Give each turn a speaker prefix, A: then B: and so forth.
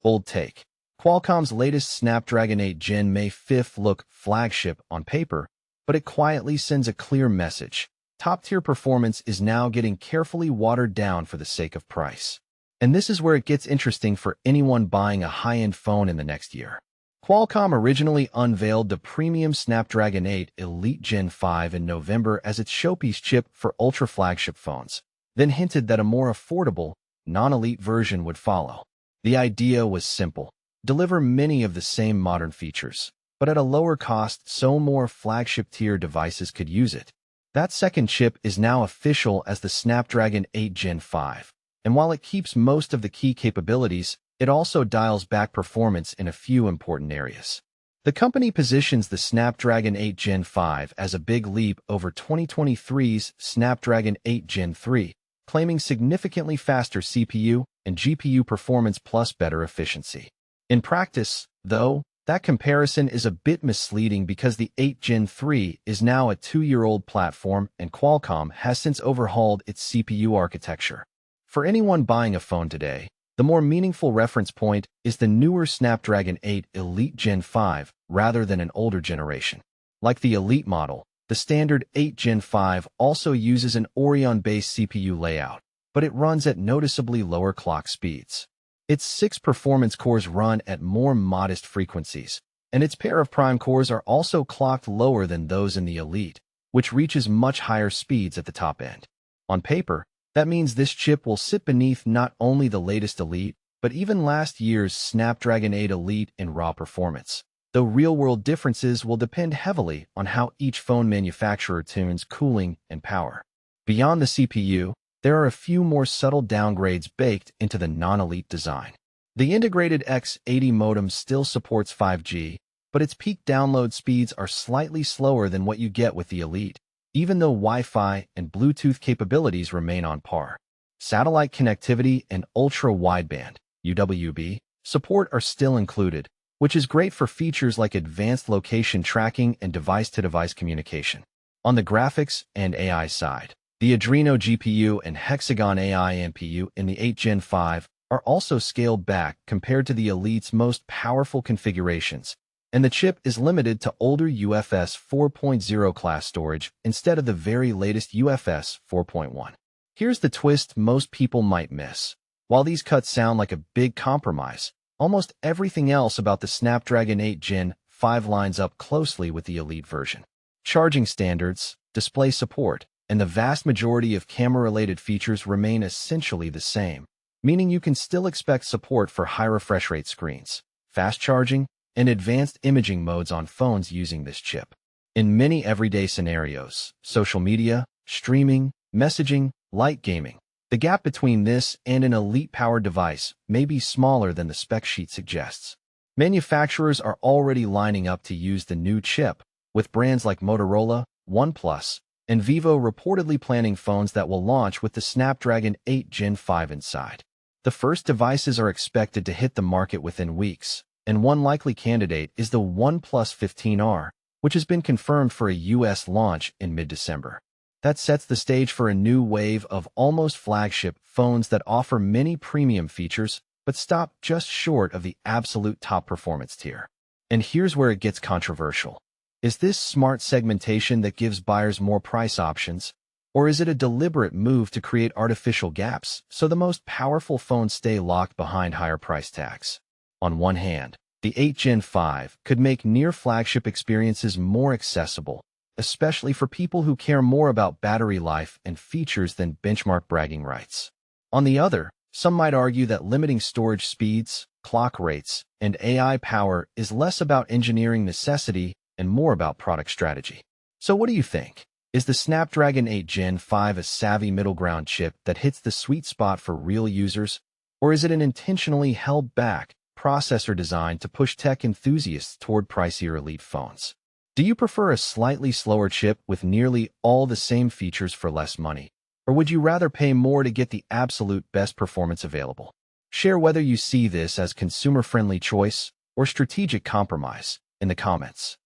A: Bold take. Qualcomm's latest Snapdragon 8 Gen May 5th look flagship on paper, but it quietly sends a clear message. Top-tier performance is now getting carefully watered down for the sake of price. And this is where it gets interesting for anyone buying a high-end phone in the next year. Qualcomm originally unveiled the premium Snapdragon 8 Elite Gen 5 in November as its showpiece chip for ultra-flagship phones, then hinted that a more affordable, non-elite version would follow. The idea was simple: deliver many of the same modern features, but at a lower cost so more flagship-tier devices could use it. That second chip is now official as the Snapdragon 8 Gen 5, and while it keeps most of the key capabilities, it also dials back performance in a few important areas. The company positions the Snapdragon 8 Gen 5 as a big leap over 2023's Snapdragon 8 Gen 3, claiming significantly faster CPU and GPU performance plus better efficiency. In practice, though, that comparison is a bit misleading because the 8 Gen 3 is now a 2-year-old platform and Qualcomm has since overhauled its CPU architecture. For anyone buying a phone today, the more meaningful reference point is the newer Snapdragon 8 Elite Gen 5 rather than an older generation. Like the Elite model, the standard 8 Gen 5 also uses an Oryon-based CPU layout, but it runs at noticeably lower clock speeds. Its 6 performance cores run at more modest frequencies, and its pair of prime cores are also clocked lower than those in the Elite, which reaches much higher speeds at the top end. On paper, that means this chip will sit beneath not only the latest Elite, but even last year's Snapdragon 8 Elite in raw performance, though real-world differences will depend heavily on how each phone manufacturer tunes cooling and power. Beyond the CPU, there are a few more subtle downgrades baked into the non-Elite design. The integrated X80 modem still supports 5G, but its peak download speeds are slightly slower than what you get with the Elite, even though Wi-Fi and Bluetooth capabilities remain on par. Satellite connectivity and ultra-wideband (UWB) support are still included, which is great for features like advanced location tracking and device-to-device communication. On the graphics and AI side, the Adreno GPU and Hexagon AI NPU in the 8 Gen 5 are also scaled back compared to the Elite's most powerful configurations, and the chip is limited to older UFS 4.0 class storage instead of the very latest UFS 4.1. Here's the twist most people might miss. While these cuts sound like a big compromise, almost everything else about the Snapdragon 8 Gen 5 lines up closely with the Elite version. Charging standards, display support, and the vast majority of camera-related features remain essentially the same, meaning you can still expect support for high refresh rate screens, fast charging, and advanced imaging modes on phones using this chip. In many everyday scenarios, social media, streaming, messaging, light gaming, the gap between this and an Elite-powered device may be smaller than the spec sheet suggests. Manufacturers are already lining up to use the new chip, with brands like Motorola, OnePlus, and Vivo reportedly planning phones that will launch with the Snapdragon 8 Gen 5 inside. The first devices are expected to hit the market within weeks, and one likely candidate is the OnePlus 15R, which has been confirmed for a US launch in mid-December. That sets the stage for a new wave of almost flagship phones that offer many premium features, but stop just short of the absolute top performance tier. And here's where it gets controversial. Is this smart segmentation that gives buyers more price options, or is it a deliberate move to create artificial gaps so the most powerful phones stay locked behind higher price tags? On one hand, the 8 Gen 5 could make near-flagship experiences more accessible, especially for people who care more about battery life and features than benchmark bragging rights. On the other, some might argue that limiting storage speeds, clock rates, and AI power is less about engineering necessity and more about product strategy. So what do you think? Is the Snapdragon 8 Gen 5 a savvy middle ground chip that hits the sweet spot for real users, or is it an intentionally held-back processor designed to push tech enthusiasts toward pricier Elite phones? Do you prefer a slightly slower chip with nearly all the same features for less money, or would you rather pay more to get the absolute best performance available? Share whether you see this as consumer-friendly choice or strategic compromise in the comments.